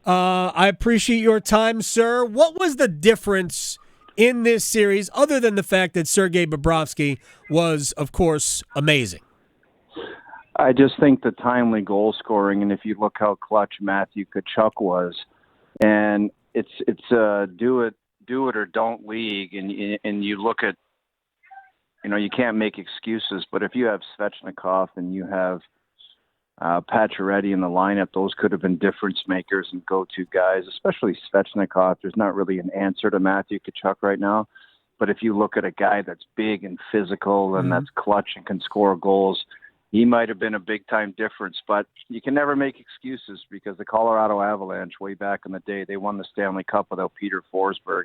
I appreciate your time, sir. What was the difference in this series, other than the fact that Sergei Bobrovsky was, of course, amazing? I just think the timely goal scoring, and if you look how clutch Matthew Tkachuck was, and it's a do it or don't league, and you look at, you can't make excuses, but if you have Svechnikov and you have Pacioretty in the lineup, those could have been difference makers and go-to guys, especially Svechnikov. There's not really an answer to Matthew Tkachuck right now, but if you look at a guy that's big and physical and that's clutch and can score goals, he might have been a big-time difference, but you can never make excuses because the Colorado Avalanche, way back in the day, they won the Stanley Cup without Peter Forsberg,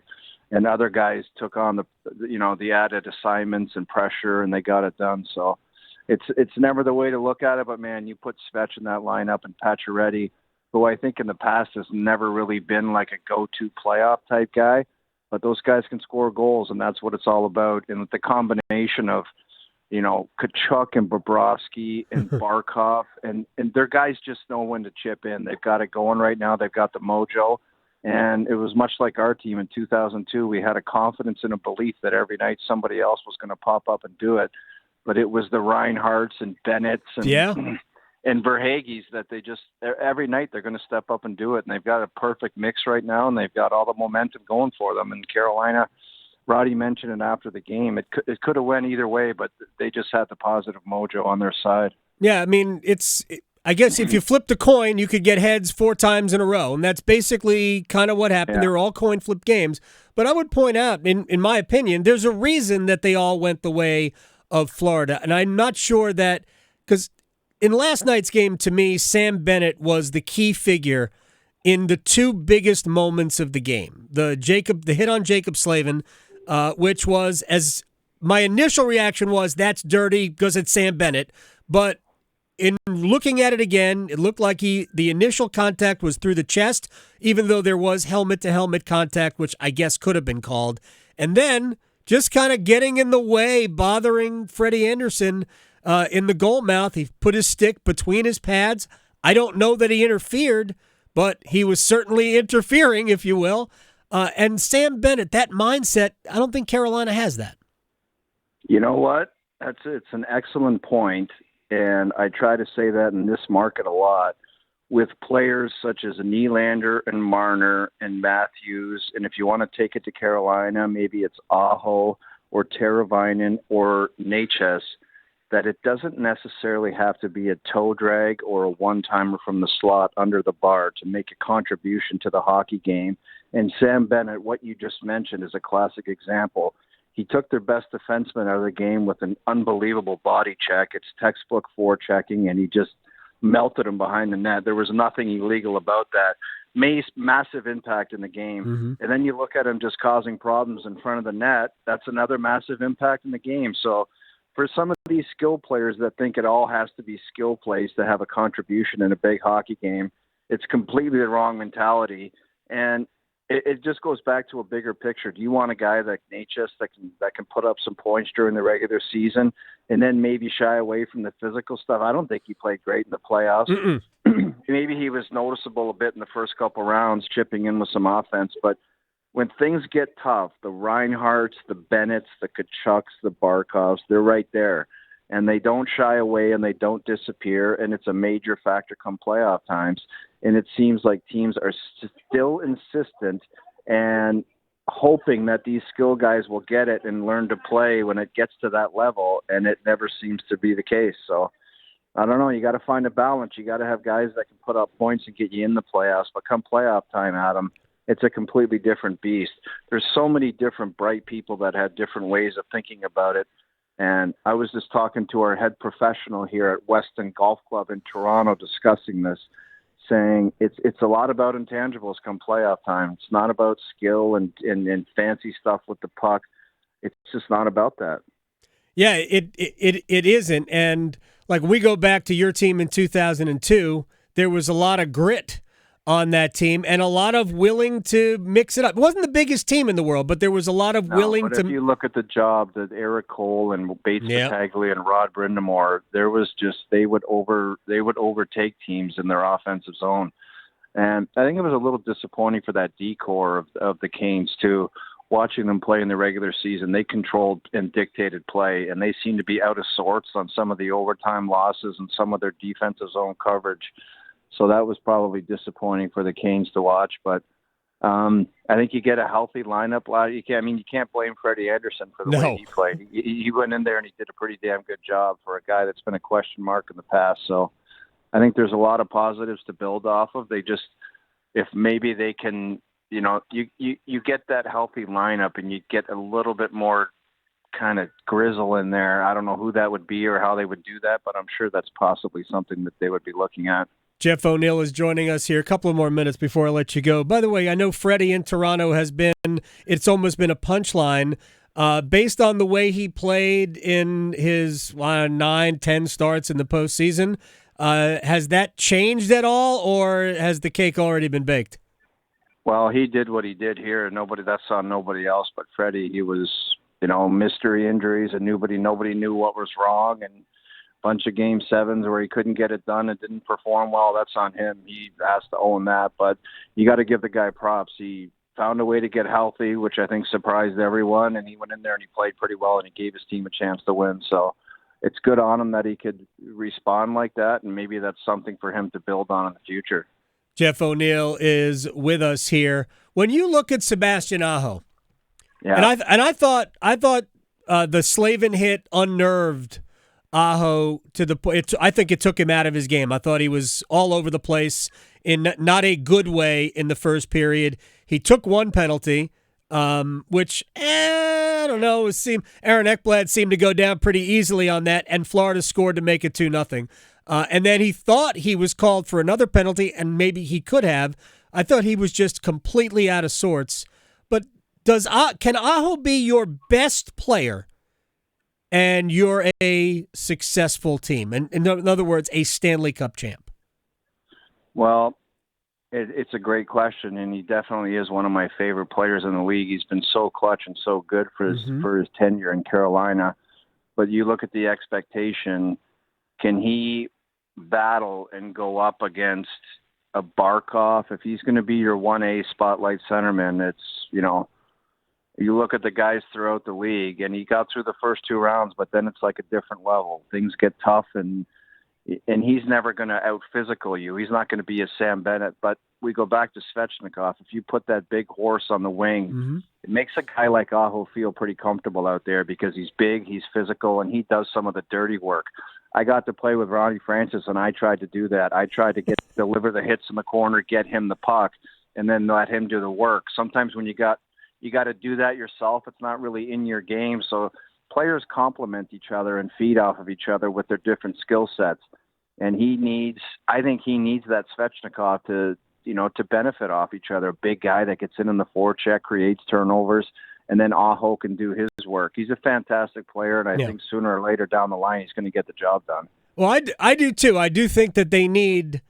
and other guys took on the added assignments and pressure, and they got it done. So it's never the way to look at it, but, man, you put Svech in that lineup and Pacioretty, who I think in the past has never really been like a go-to playoff-type guy, but those guys can score goals, and that's what it's all about. And with the combination of Tkachuck and Bobrovsky and Barkov, and their guys just know when to chip in. They've got it going right now. They've got the mojo. And it was much like our team in 2002. We had a confidence and a belief that every night somebody else was going to pop up and do it. But it was the Reinhardts and Bennetts and Verhaeghes that they just, every night they're going to step up and do it. And they've got a perfect mix right now, and they've got all the momentum going for them. And Carolina, Roddy mentioned it after the game. It could have went either way, but they just had the positive mojo on their side. Yeah, I mean, I guess if you flipped a coin, you could get heads 4 times in a row, and that's basically kind of what happened. Yeah. They were all coin flip games. But I would point out, in my opinion, there's a reason that they all went the way of Florida, and I'm not sure that because in last night's game, to me, Sam Bennett was the key figure in the 2 biggest moments of the game. The hit on Jacob Slavin, which was, as my initial reaction was, that's dirty because it's Sam Bennett. But in looking at it again, it looked like the initial contact was through the chest, even though there was helmet-to-helmet contact, which I guess could have been called. And then just kind of getting in the way, bothering Freddie Anderson in the goal mouth. He put his stick between his pads. I don't know that he interfered, but he was certainly interfering, if you will. And Sam Bennett, that mindset, I don't think Carolina has that. You know what? It's an excellent point, and I try to say that in this market a lot with players such as Nylander and Marner and Matthews, and if you want to take it to Carolina, maybe it's Aho or Teravainen or Natchez, that it doesn't necessarily have to be a toe drag or a one-timer from the slot under the bar to make a contribution to the hockey game. And Sam Bennett, what you just mentioned, is a classic example. He took their best defenseman out of the game with an unbelievable body check. It's textbook forechecking, and he just melted him behind the net. There was nothing illegal about that. Massive impact in the game. Mm-hmm. And then you look at him just causing problems in front of the net. That's another massive impact in the game. So for some of these skill players that think it all has to be skill plays to have a contribution in a big hockey game, it's completely the wrong mentality. And it just goes back to a bigger picture. Do you want a guy like Natchez that can put up some points during the regular season and then maybe shy away from the physical stuff? I don't think he played great in the playoffs. Maybe he was noticeable a bit in the first couple rounds, chipping in with some offense. But when things get tough, the Reinhardts, the Bennetts, the Tkachucks, the Barkovs, they're right there. And they don't shy away and they don't disappear, and it's a major factor come playoff times. And it seems like teams are still insistent and hoping that these skill guys will get it and learn to play when it gets to that level, and it never seems to be the case. So, I don't know. You got to find a balance. You got to have guys that can put up points and get you in the playoffs. But come playoff time, Adam, it's a completely different beast. There's so many different bright people that have different ways of thinking about it. And I was just talking to our head professional here at Weston Golf Club in Toronto discussing this, saying it's a lot about intangibles come playoff time. It's not about skill and fancy stuff with the puck. It's just not about that. Yeah, it isn't. And like we go back to your team in 2002, there was a lot of grit on that team and a lot of willing to mix it up. It wasn't the biggest team in the world, but there was a lot of willing but to. If you look at the job that Eric Cole and Bates Battaglia and Rod Brindamore, there was just they would overtake teams in their offensive zone. And I think it was a little disappointing for that decor of the Canes, too. Watching them play in the regular season, they controlled and dictated play, and they seemed to be out of sorts on some of the overtime losses and some of their defensive zone coverage. So that was probably disappointing for the Canes to watch. But I think you get a healthy lineup. You can't blame Freddie Anderson for the way he played. He went in there and he did a pretty damn good job for a guy that's been a question mark in the past. So I think there's a lot of positives to build off of. They just, if maybe they can, you get that healthy lineup and you get a little bit more kind of grizzle in there. I don't know who that would be or how they would do that, but I'm sure that's possibly something that they would be looking at. Jeff O'Neill is joining us here. A couple of more minutes before I let you go. By the way, I know Freddie in Toronto it's almost been a punchline. Based on the way he played in his 9-10 starts in the postseason, has that changed at all, or has the cake already been baked? Well, he did what he did here. That's on nobody else but Freddie. He was, mystery injuries, and nobody knew what was wrong, and a bunch of game sevens where he couldn't get it done and didn't perform well. That's on him. He has to own that, but you got to give the guy props. He found a way to get healthy, which I think surprised everyone, and he went in there and he played pretty well, and he gave his team a chance to win. So it's good on him that he could respond like that, and maybe that's something for him to build on in the future. Jeff O'Neill is with us here. When you look at Sebastian Aho, and I thought the Slavin hit unnerved Aho to the point. I think it took him out of his game. I thought he was all over the place in not a good way in the first period. He took one penalty, which I don't know. Aaron Ekblad seemed to go down pretty easily on that, and Florida scored to make it 2-0. And then he thought he was called for another penalty, and maybe he could have. I thought he was just completely out of sorts. But can Aho be your best player and you're a successful team? And in other words, a Stanley Cup champ? Well, it's a great question, and he definitely is one of my favorite players in the league. He's been so clutch and so good for his tenure in Carolina. But you look at the expectation, can he battle and go up against a Barkov? If he's going to be your 1A spotlight centerman, it's, you look at the guys throughout the league, and he got through the first two rounds, but then it's like a different level. Things get tough, and he's never going to out-physical you. He's not going to be a Sam Bennett, but we go back to Svechnikov. If you put that big horse on the wing, it makes a guy like Aho feel pretty comfortable out there because he's big, he's physical, and he does some of the dirty work. I got to play with Ronnie Francis, and I tried to do that. I tried to deliver the hits in the corner, get him the puck, and then let him do the work. Sometimes when you got to do that yourself, it's not really in your game. So players complement each other and feed off of each other with their different skill sets. And I think he needs that Svechnikov to benefit off each other. A big guy that gets in the forecheck, creates turnovers, and then Aho can do his work. He's a fantastic player, and I think sooner or later down the line he's going to get the job done. Well, I do too. I do think that they need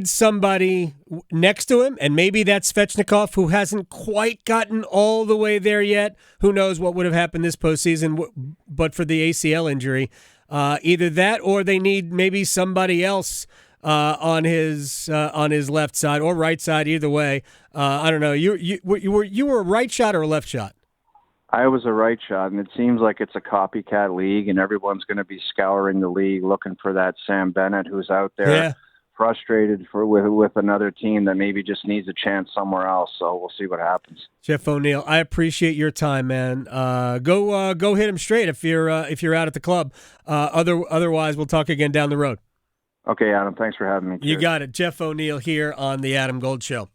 somebody next to him, and maybe that's Svechnikov, who hasn't quite gotten all the way there yet. Who knows what would have happened this postseason, but for the ACL injury. Either that, or they need maybe somebody else on his left side or right side. Either way, I don't know. You were a right shot or a left shot? I was a right shot, and it seems like it's a copycat league, and everyone's going to be scouring the league looking for that Sam Bennett who's out there frustrated with another team that maybe just needs a chance somewhere else. So we'll see what happens. Jeff O'Neill, I appreciate your time, man. Go hit him straight if you're out at the club. Otherwise, we'll talk again down the road. Okay, Adam. Thanks for having me. You got it. Jeff O'Neill here on the Adam Gold Show.